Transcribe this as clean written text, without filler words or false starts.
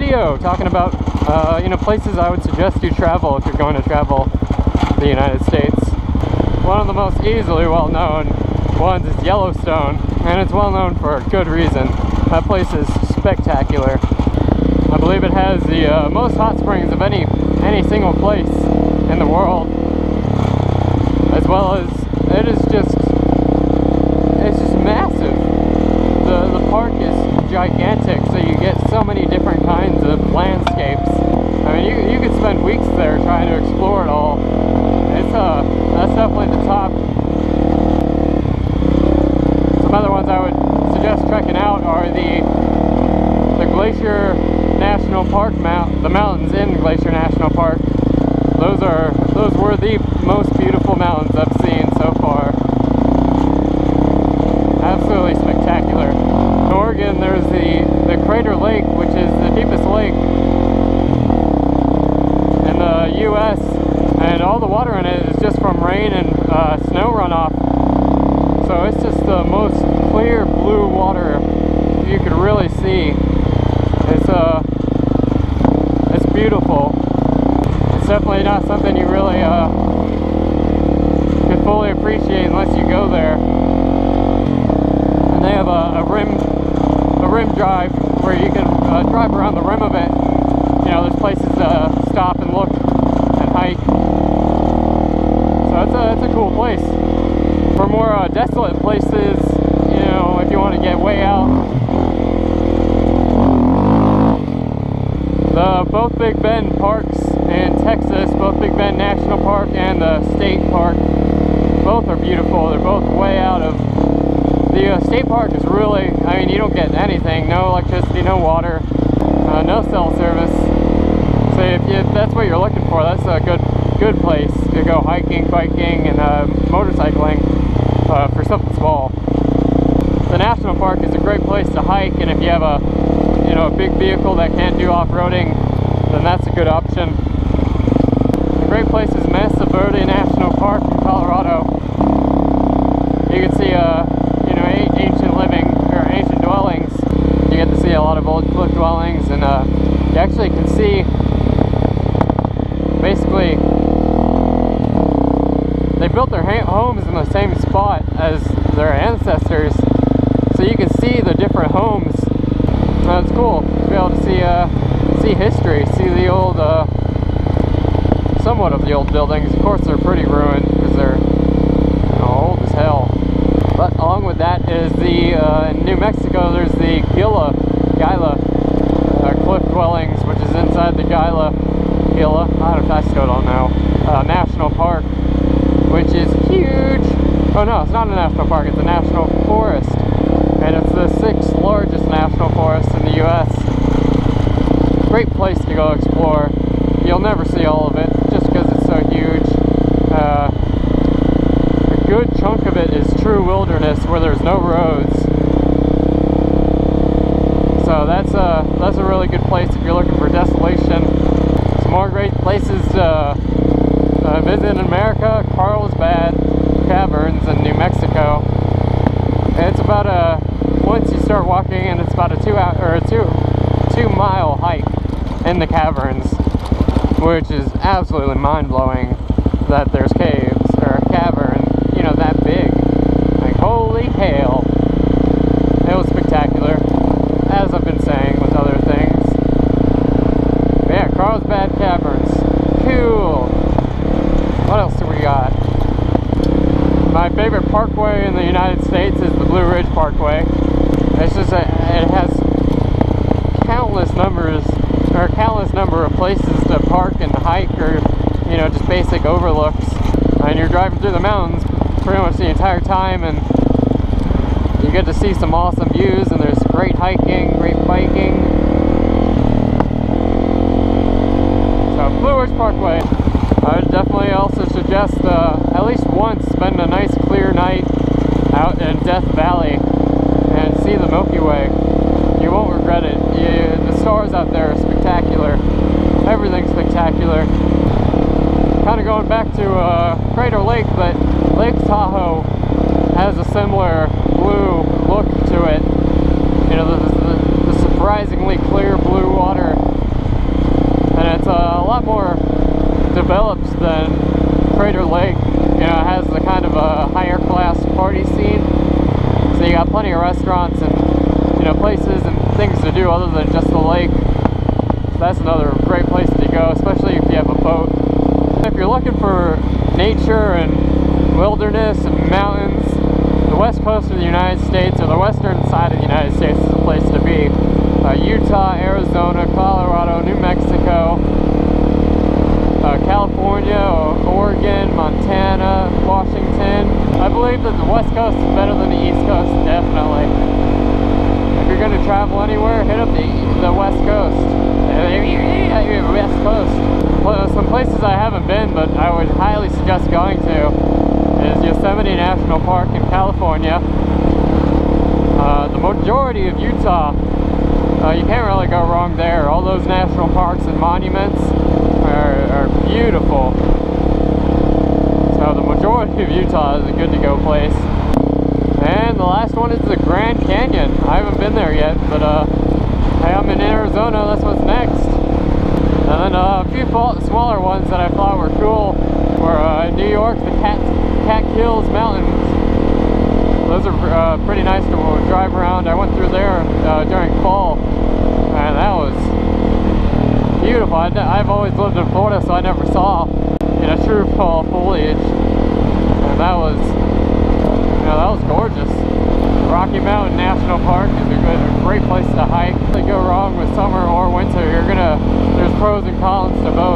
video talking about, you know, places I would suggest you travel if you're going to travel the United States. One of the most easily well-known ones is Yellowstone, and it's well-known for a good reason. That place is spectacular. I believe it has the most hot springs of any single place in the world, as well as it's just massive. The park is gigantic, so you get so many different kinds of landscapes. I mean, you could spend weeks there trying to explore it all. That's definitely the top. Some other ones I would suggest checking out are the Glacier National Park the mountains in Glacier National Park. Those were the most beautiful mountains I've seen so far. Absolutely spectacular. In Oregon, there's the Crater Lake, which is the deepest lake in the U.S., and all the water in it is just from rain and snow runoff. So it's just the most clear blue water you could really see. It's beautiful. It's definitely not something you really can fully appreciate unless you go there. And they have a rim drive where you can drive around the rim of it. You know, there's places to stop and look and hike. So it's a cool place. For more desolate places, you know, if you want to get way out, both Big Bend parks in Texas, both Big Bend National Park and the State Park, both are beautiful. They're both way out of... The State Park is really, I mean, you don't get anything. No electricity, no water, no cell service. So if that's what you're looking for, that's a good place to go hiking, biking, and motorcycling for something small. The National Park is a great place to hike, and if you have a big vehicle that can't do off-roading, then that's a good option. A great place is Mesa Verde National Park in Colorado. You can see ancient dwellings. You get to see a lot of old cliff dwellings, and you actually can see basically they built their homes in the same spot as their ancestors, so you can see the different homes. It's cool to be able to see history, see the old, somewhat of the old buildings. Of course, they're pretty ruined because they're old as hell. But along with that is in New Mexico, there's the Gila cliff dwellings, which is inside the Gila, I still don't know, National Park, which is huge. Oh no, it's not a national park, it's a national forest. And it's the 6th largest national forest in the U.S. Great place to go explore. You'll never see all of it, just because it's so huge. A good chunk of it is true wilderness where there's no roads. So that's a really good place if you're looking for desolation. Some more great places to visit in America: Carlsbad Caverns in New Mexico. It's about once you start walking, and it's about a 2-mile hike in the caverns, which is absolutely mind-blowing that there's caves or a cavern, that big. Like, holy hell. It was spectacular, as I've been saying with other things. But yeah, Carlsbad Caverns. Cool. What else do we got? My favorite parkway in the United States is the Blue Ridge Parkway. It's just it has countless number of places to park and hike, or just basic overlooks. And you're driving through the mountains pretty much the entire time, and you get to see some awesome views, and there's great hiking, great biking. So Blue Ridge Parkway. I would definitely also suggest at least once spend a nice clear night out in Death Valley and see the Milky Way. You won't regret it. The stars out there are spectacular. Everything's spectacular. Kind of going back to Crater Lake, but Lake Tahoe has a similar blue look to it. The surprisingly clear blue water developed than Crater Lake. You know, it has the kind of a higher class party scene. So you got plenty of restaurants and, you know, places and things to do other than just the lake. So that's another great place to go, especially if you have a boat. If you're looking for nature and wilderness and mountains, the west coast of the United States, or the western side of the United States, is the place to be. Utah, Arizona, Colorado, New Mexico, California, Oregon, Montana, Washington. I believe that the west coast is better than the east coast, definitely. If you're going to travel anywhere, hit up the west coast. West coast. Some places I haven't been, but I would highly suggest going to, is Yosemite National Park in California. The majority of Utah, you can't really go wrong there. All those national parks and monuments are beautiful. So the majority of Utah is a good to go place. And the last one is the Grand Canyon. I haven't been there yet, but hey, I'm in Arizona, that's what's next. And then a few smaller ones that I thought were cool were in New York, the Catskills Mountains. Those are pretty nice to drive around. I went through there during fall, and that was beautiful. I've always lived in Florida, so I never saw, you know, true fall foliage, and that was, you know, that was gorgeous. Rocky Mountain National Park is a great place to hike. If you go wrong with summer or winter, there's pros and cons to both.